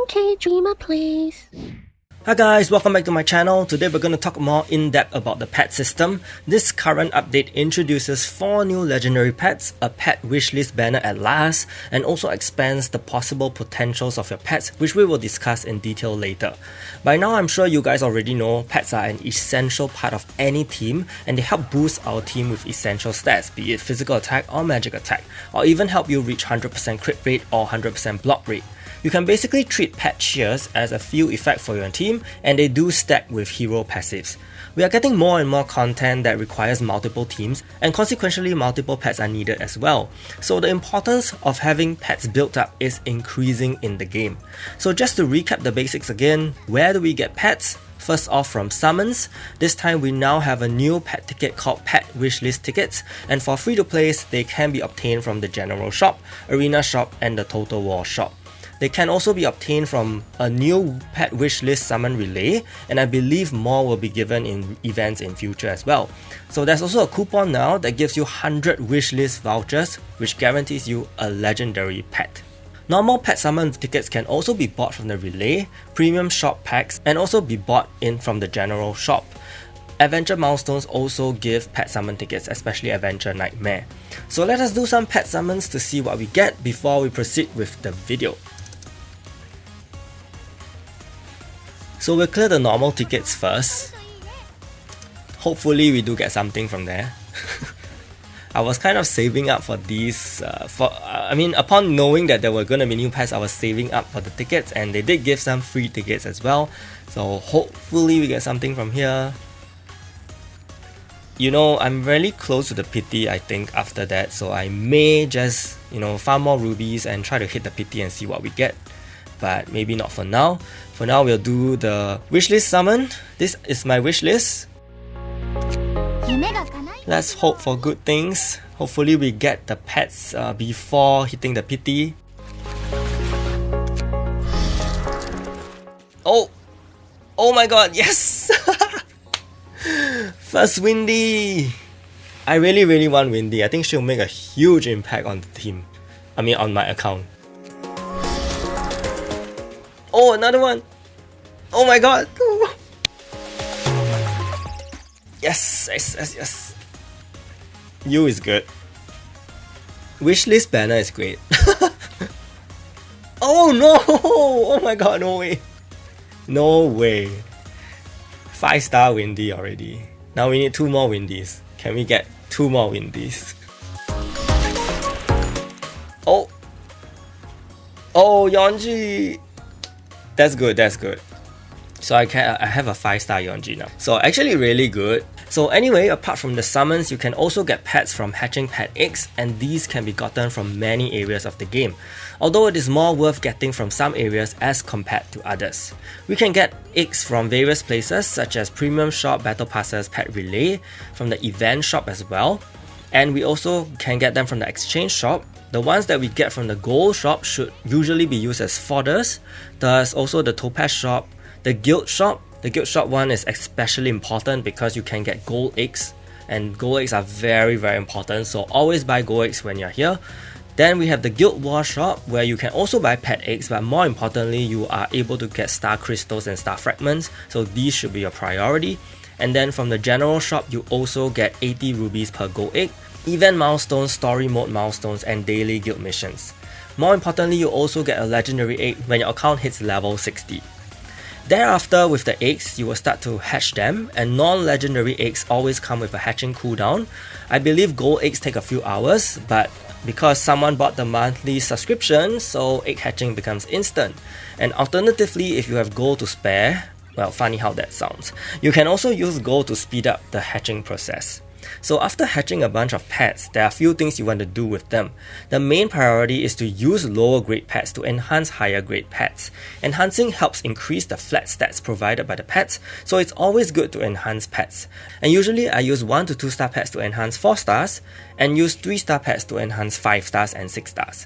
Okay, Dreamer, please. Hi guys, welcome back to my channel. Today we're going to talk more in depth about the pet system. This current update introduces 4 new legendary pets, a pet wishlist banner at last, and also expands the possible potentials of your pets, which we will discuss in detail later. By now I'm sure you guys already know pets are an essential part of any team, and they help boost our team with essential stats, be it physical attack or magic attack, or even help you reach 100% crit rate or 100% block rate. You can basically treat pet cheers as a field effect for your team, and they do stack with hero passives. We are getting more and more content that requires multiple teams, and consequently multiple pets are needed as well. So the importance of having pets built up is increasing in the game. So just to recap the basics again, where do we get pets? First off, from summons. This time we now have a new pet ticket called Pet Wishlist tickets, and for free to plays they can be obtained from the general shop, arena shop, and the total war shop. They can also be obtained from a new pet wishlist summon relay, and I believe more will be given in events in future as well. So there's also a coupon now that gives you 100 wishlist vouchers, which guarantees you a legendary pet. Normal pet summon tickets can also be bought from the relay, premium shop packs, and also be bought in from the general shop. Adventure milestones also give pet summon tickets, especially Adventure Nightmare. So let us do some pet summons to see what we get before we proceed with the video. So we'll clear the normal tickets first. Hopefully we do get something from there. I was kind of saving up for these, upon knowing that there were going to be new pets, I was saving up for the tickets, and they did give some free tickets as well. So hopefully we get something from here. You know, I'm really close to the pity, I think, after that, so I may just, farm more rubies and try to hit the pity and see what we get. But maybe not for now. For now, we'll do the wishlist summon. This is my wishlist. Let's hope for good things. Hopefully we get the pets before hitting the pity. Oh my god, yes! First Windy! I really want Windy. I think she'll make a huge impact on the team. On my account. Oh, another one! Oh my god! Yes! You is good. Wishlist banner is great. Oh no! Oh my god, no way! No way! 5-star Windy already. Now we need 2 more Windies. Can we get 2 more Windies? Oh! Oh, Yonji! That's good. So I have a 5-star Yonji now. So actually really good. So anyway, apart from the summons, you can also get pets from hatching pet eggs, and these can be gotten from many areas of the game, although it is more worth getting from some areas as compared to others. We can get eggs from various places such as Premium Shop, Battle Passes, Pet Relay, from the Event Shop as well, and we also can get them from the Exchange Shop. The ones that we get from the Gold Shop should usually be used as fodders. There's also the Topaz Shop, the Guild Shop. The Guild Shop one is especially important because you can get gold eggs, and gold eggs are very important, so always buy gold eggs when you're here. Then we have the Guild War Shop, where you can also buy pet eggs, but more importantly you are able to get star crystals and star fragments, so these should be your priority. And then from the General Shop you also get 80 rubies per gold egg, event milestones, story mode milestones, and daily guild missions. More importantly, you also get a legendary egg when your account hits level 60. Thereafter, with the eggs, you will start to hatch them, and non-legendary eggs always come with a hatching cooldown. I believe gold eggs take a few hours, but because someone bought the monthly subscription, so egg hatching becomes instant. And alternatively, if you have gold to spare, well, funny how that sounds, you can also use gold to speed up the hatching process. So after hatching a bunch of pets, there are a few things you want to do with them. The main priority is to use lower grade pets to enhance higher grade pets. Enhancing helps increase the flat stats provided by the pets, so it's always good to enhance pets. And usually I use 1 to 2 star pets to enhance 4 stars, and use 3 star pets to enhance 5 stars and 6 stars.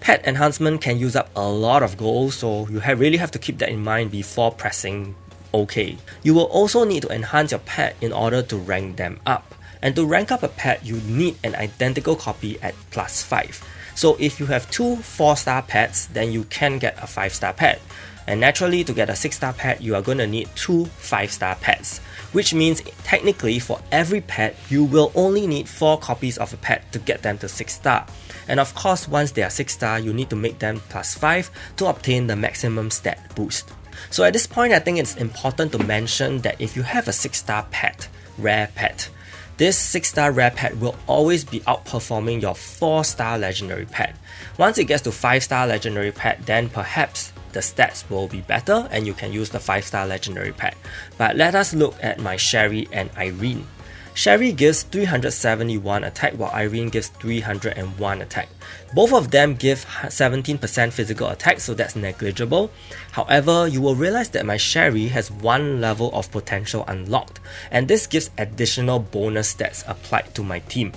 Pet enhancement can use up a lot of gold, so you really have to keep that in mind before pressing OK. You will also need to enhance your pet in order to rank them up. And to rank up a pet, you need an identical copy at +5. So if you have two 4-star pets, then you can get a 5-star pet. And naturally, to get a 6-star pet, you are going to need two 5-star pets, which means technically for every pet, you will only need 4 copies of a pet to get them to 6-star. And of course, once they are 6-star, you need to make them +5 to obtain the maximum stat boost. So at this point, I think it's important to mention that if you have a 6-star pet, rare pet, this 6-star rare pet will always be outperforming your 4-star legendary pet. Once it gets to 5-star legendary pet, then perhaps the stats will be better and you can use the 5-star legendary pet. But let us look at my Sherry and Irene. Sherry gives 371 attack while Irene gives 301 attack. Both of them give 17% physical attack, so that's negligible. However, you will realize that my Sherry has 1 level of potential unlocked, and this gives additional bonus stats applied to my team.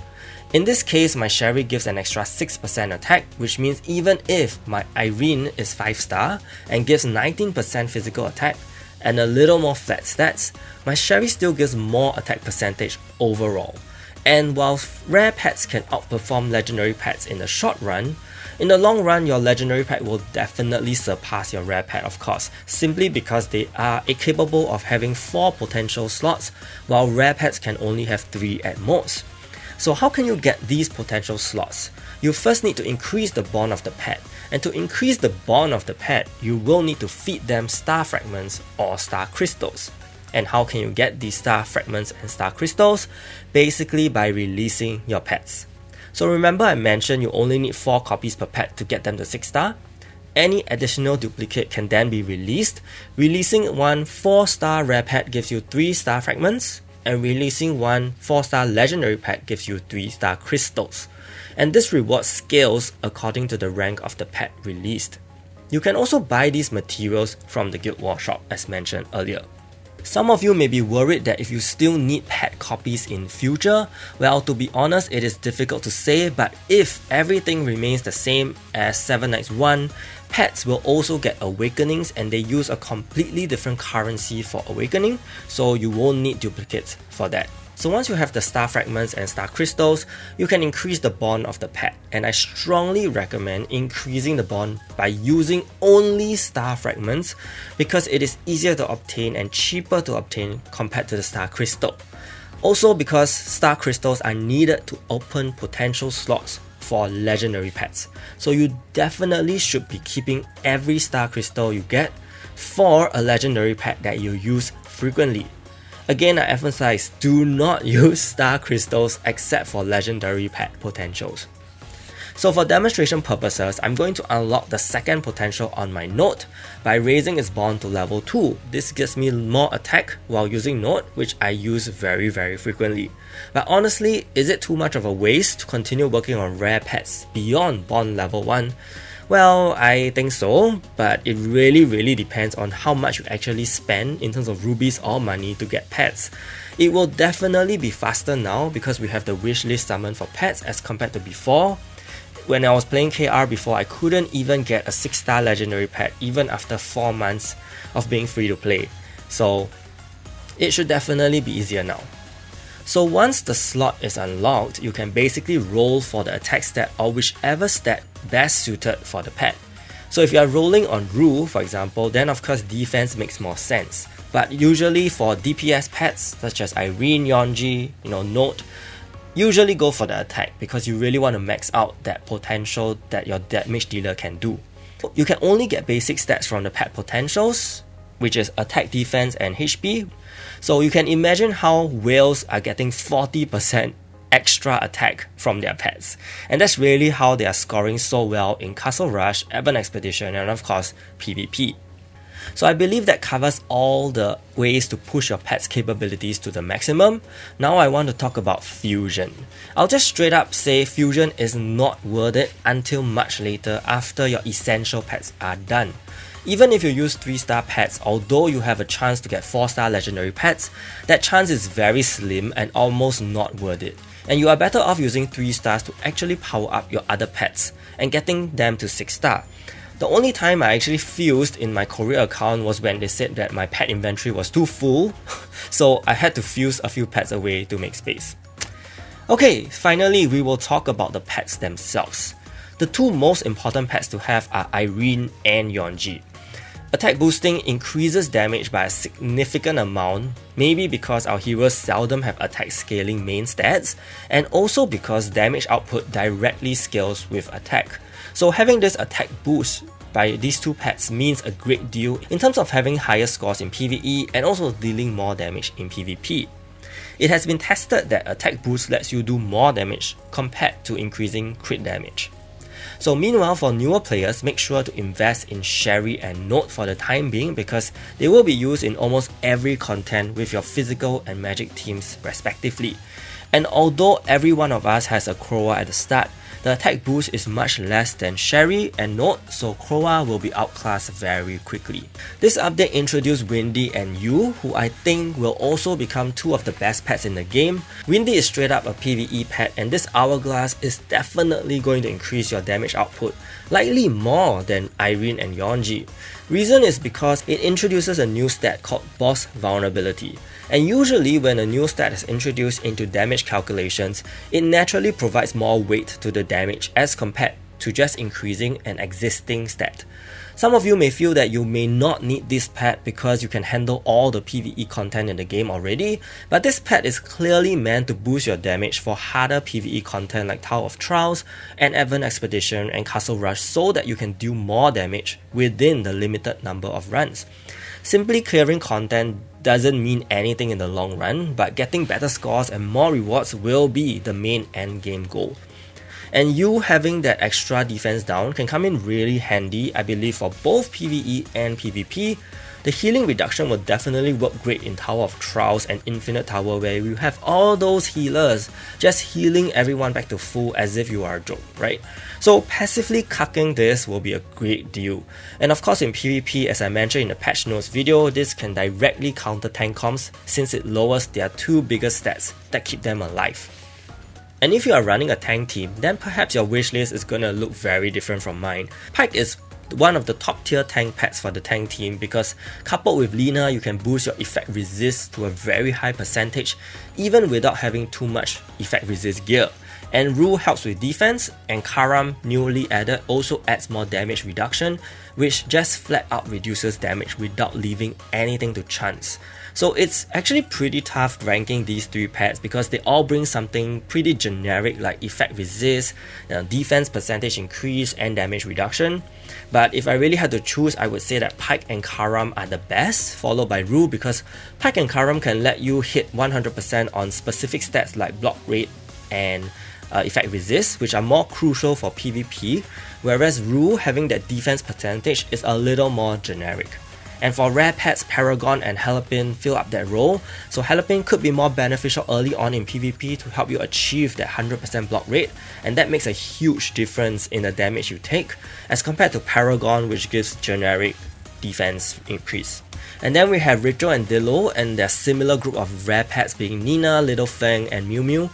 In this case, my Sherry gives an extra 6% attack, which means even if my Irene is 5-star and gives 19% physical attack, and a little more flat stats, my Sherry still gives more attack percentage overall. And while rare pets can outperform legendary pets in the short run, in the long run your legendary pet will definitely surpass your rare pet, of course, simply because they are capable of having 4 potential slots while rare pets can only have 3 at most. So how can you get these potential slots? You first need to increase the bond of the pet, and to increase the bond of the pet, you will need to feed them star fragments or star crystals. And how can you get these star fragments and star crystals? Basically by releasing your pets. So remember I mentioned you only need 4 copies per pet to get them to 6-star? Any additional duplicate can then be released. Releasing one 4-star rare pet gives you 3 star fragments, and releasing one 4-star legendary pet gives you 3-star crystals. And this reward scales according to the rank of the pet released. You can also buy these materials from the Guild Wars shop as mentioned earlier. Some of you may be worried that if you still need pet copies in future, well, to be honest, it is difficult to say, but if everything remains the same as 7 Knights 1, pets will also get awakenings and they use a completely different currency for awakening, so you won't need duplicates for that. So once you have the star fragments and star crystals, you can increase the bond of the pet, and I strongly recommend increasing the bond by using only star fragments because it is easier to obtain and cheaper to obtain compared to the star crystal. Also because star crystals are needed to open potential slots for legendary pets. So you definitely should be keeping every star crystal you get for a legendary pet that you use frequently. Again, I emphasize, do not use star crystals except for legendary pet potentials. So for demonstration purposes, I'm going to unlock the second potential on my Note by raising its bond to level 2. This gives me more attack while using Note, which I use very frequently. But honestly, is it too much of a waste to continue working on rare pets beyond bond level 1? Well, I think so, but it really depends on how much you actually spend in terms of rubies or money to get pets. It will definitely be faster now because we have the wishlist summon for pets as compared to before. When I was playing KR before, I couldn't even get a 6-star legendary pet even after 4 months of being free to play. So it should definitely be easier now. So once the slot is unlocked, you can basically roll for the attack stat or whichever stat best suited for the pet. So if you are rolling on Rule, for example, then of course defense makes more sense. But usually for DPS pets such as Irene, Yonji, Note, usually go for the attack because you really want to max out that potential that your damage dealer can do. You can only get basic stats from the pet potentials, which is attack, defense, and HP. So you can imagine how whales are getting 40% extra attack from their pets. And that's really how they are scoring so well in Castle Rush, Ebon Expedition, and of course PvP. So I believe that covers all the ways to push your pet's capabilities to the maximum. Now I want to talk about fusion. I'll just straight up say fusion is not worth it until much later after your essential pets are done. Even if you use 3-star pets, although you have a chance to get 4-star legendary pets, that chance is very slim and almost not worth it. And you are better off using 3 stars to actually power up your other pets and getting them to 6-star. The only time I actually fused in my Korea account was when they said that my pet inventory was too full, so I had to fuse a few pets away to make space. Okay, finally we will talk about the pets themselves. The The two most important pets to have are Irene and Yonji. Attack boosting increases damage by a significant amount, maybe because our heroes seldom have attack scaling main stats, and also because damage output directly scales with attack. So having this attack boost by these two pets means a great deal in terms of having higher scores in PvE and also dealing more damage in PvP. It has been tested that attack boost lets you do more damage compared to increasing crit damage. So meanwhile, for newer players, make sure to invest in Sherry and Note for the time being because they will be used in almost every content with your physical and magic teams respectively. And although every one of us has a Croa at the start, the attack boost is much less than Sherry and Note, so Croa will be outclassed very quickly. This update introduced Windy and Yu, who I think will also become two of the best pets in the game. Windy is straight up a PvE pet, and this Hourglass is definitely going to increase your damage output, likely more than Irene and Yonji. Reason is because it introduces a new stat called Boss Vulnerability. And usually when a new stat is introduced into damage calculations, it naturally provides more weight to the damage as compared to just increasing an existing stat. Some of you may feel that you may not need this pet because you can handle all the PvE content in the game already, but this pet is clearly meant to boost your damage for harder PvE content like Tower of Trials, and Advent Expedition and Castle Rush so that you can do more damage within the limited number of runs. Simply clearing content doesn't mean anything in the long run, but getting better scores and more rewards will be the main end game goal. And you having that extra defense down can come in really handy, I believe, for both PvE and PvP. The healing reduction will definitely work great in Tower of Trials and Infinite Tower where you have all those healers just healing everyone back to full as if you are a joke, right? So passively cucking this will be a great deal. And of course in PvP, as I mentioned in the patch notes video, this can directly counter tank comps since it lowers their two biggest stats that keep them alive. And if you are running a tank team, then perhaps your wishlist is gonna look very different from mine. Pike is one of the top tier tank pets for the tank team because coupled with Lina, you can boost your effect resist to a very high percentage even without having too much effect resist gear. And Rue helps with defense, and Karam, newly added, also adds more damage reduction, which just flat out reduces damage without leaving anything to chance. So it's actually pretty tough ranking these three pets because they all bring something pretty generic like effect resist, defense percentage increase, and damage reduction. But if I really had to choose, I would say that Pike and Karam are the best, followed by Rue because Pike and Karam can let you hit 100% on specific stats like block rate and effect resist, which are more crucial for PvP, whereas Rue having that defense percentage is a little more generic. And for rare pets, Paragon and Halapin fill up that role, so Halapin could be more beneficial early on in PvP to help you achieve that 100% block rate, and that makes a huge difference in the damage you take, as compared to Paragon, which gives generic defense increase. And then we have Rachel and Dillo and their similar group of rare pets being Nina, Little Fang, and Mew Mew.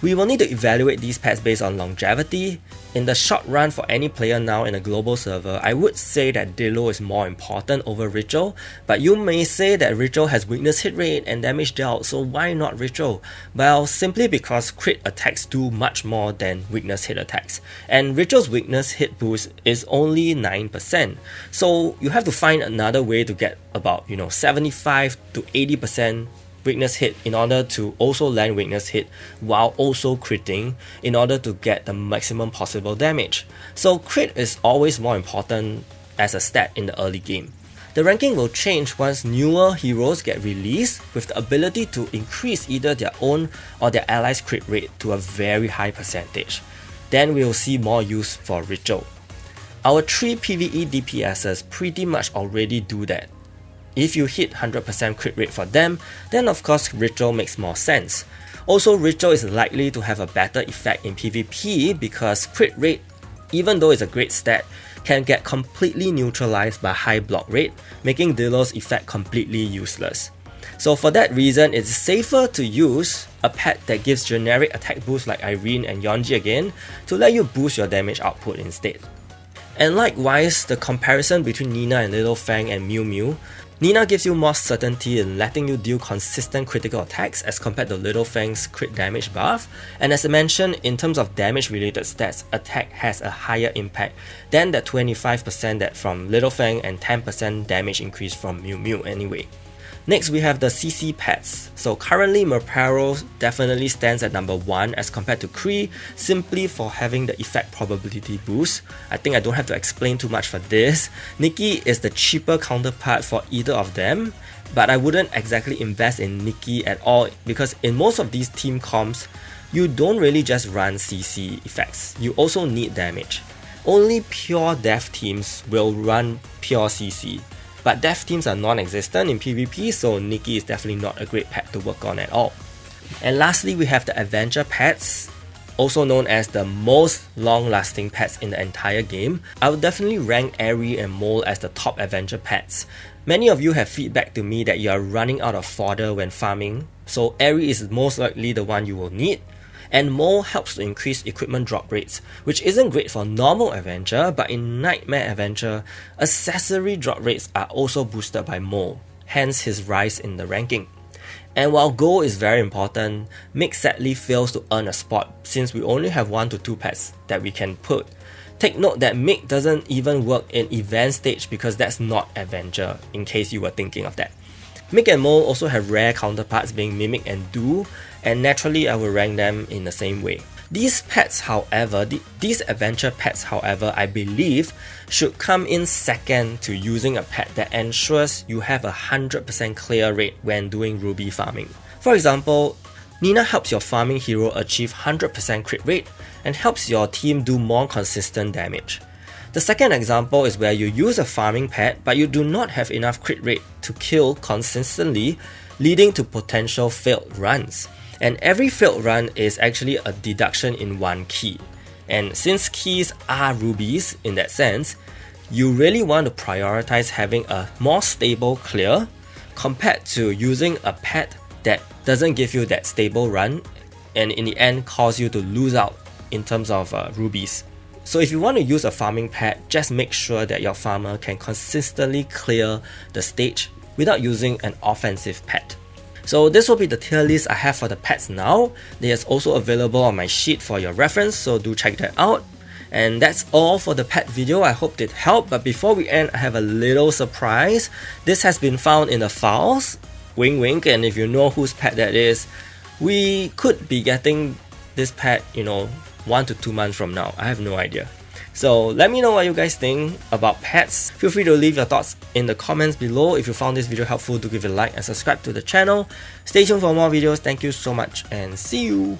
We will need to evaluate these pets based on longevity. In the short run for any player now in a global server, I would say that Dillo is more important over Rachel, but you may say that Rachel has weakness hit rate and damage dealt, so why not Rachel? Well, simply because crit attacks do much more than weakness hit attacks, and Rachel's weakness hit boost is only 9%, so you have to find another way to get about 75 to 80% weakness hit in order to also land weakness hit while also critting in order to get the maximum possible damage. So crit is always more important as a stat in the early game. The ranking will change once newer heroes get released with the ability to increase either their own or their allies' crit rate to a very high percentage. Then we will see more use for Rachel. Our 3 PvE DPSs pretty much already do that. If you hit 100% crit rate for them, then of course Rachel makes more sense. Also, Rachel is likely to have a better effect in PvP because crit rate, even though it's a great stat, can get completely neutralized by high block rate, making Dillo's effect completely useless. So for that reason, it's safer to use a pet that gives generic attack boost like Irene and Yonji again to let you boost your damage output instead. And likewise, the comparison between Nina and Little Fang and Mew Mew, Nina gives you more certainty in letting you deal consistent critical attacks as compared to Little Fang's crit damage buff, and as I mentioned, in terms of damage related stats, attack has a higher impact than the 25% that from Little Fang and 10% damage increase from Mew Mew anyway. Next, we have the CC pets. So currently Murpero definitely stands at number 1 as compared to Kree, simply for having the effect probability boost. I think I don't have to explain too much for this. Nikki is the cheaper counterpart for either of them, but I wouldn't exactly invest in Nikki at all because in most of these team comps, you don't really just run CC effects, you also need damage. Only pure death teams will run pure CC. But death teams are non-existent in PvP, so Nikki is definitely not a great pet to work on at all. And lastly, we have the Adventure pets, also known as the most long-lasting pets in the entire game. I would definitely rank Airy and Mole as the top Adventure pets. Many of you have feedback to me that you are running out of fodder when farming, so Airy is most likely the one you will need. And Mole helps to increase equipment drop rates, which isn't great for normal adventure, but in Nightmare Adventure, accessory drop rates are also boosted by Mole, hence his rise in the ranking. And while gold is very important, Mick sadly fails to earn a spot since we only have 1 to 2 pets that we can put. Take note that Mick doesn't even work in event stage because that's not adventure, in case you were thinking of that. Mick and Mole also have rare counterparts being Mimic and Do, and naturally I will rank them in the same way. These pets however, these adventure pets however, I believe should come in second to using a pet that ensures you have a 100% clear rate when doing ruby farming. For example, Nina helps your farming hero achieve 100% crit rate and helps your team do more consistent damage. The second example is where you use a farming pet but you do not have enough crit rate to kill consistently, leading to potential failed runs. And every failed run is actually a deduction in 1 key. And since keys are rubies in that sense, you really want to prioritize having a more stable clear compared to using a pet that doesn't give you that stable run and in the end cause you to lose out in terms of rubies. So if you want to use a farming pet, just make sure that your farmer can consistently clear the stage without using an offensive pet. So this will be the tier list I have for the pets now. They is also available on my sheet for your reference, so do check that out. And that's all for the pet video. I hope it helped, but before we end, I have a little surprise. This has been found in the files, wink wink, and if you know whose pet that is, we could be getting this pet, 1 to 2 months from now. I have no idea. So let me know what you guys think about pets. Feel free to leave your thoughts in the comments below. If you found this video helpful, do give it a like and subscribe to the channel. Stay tuned for more videos. Thank you so much and see you.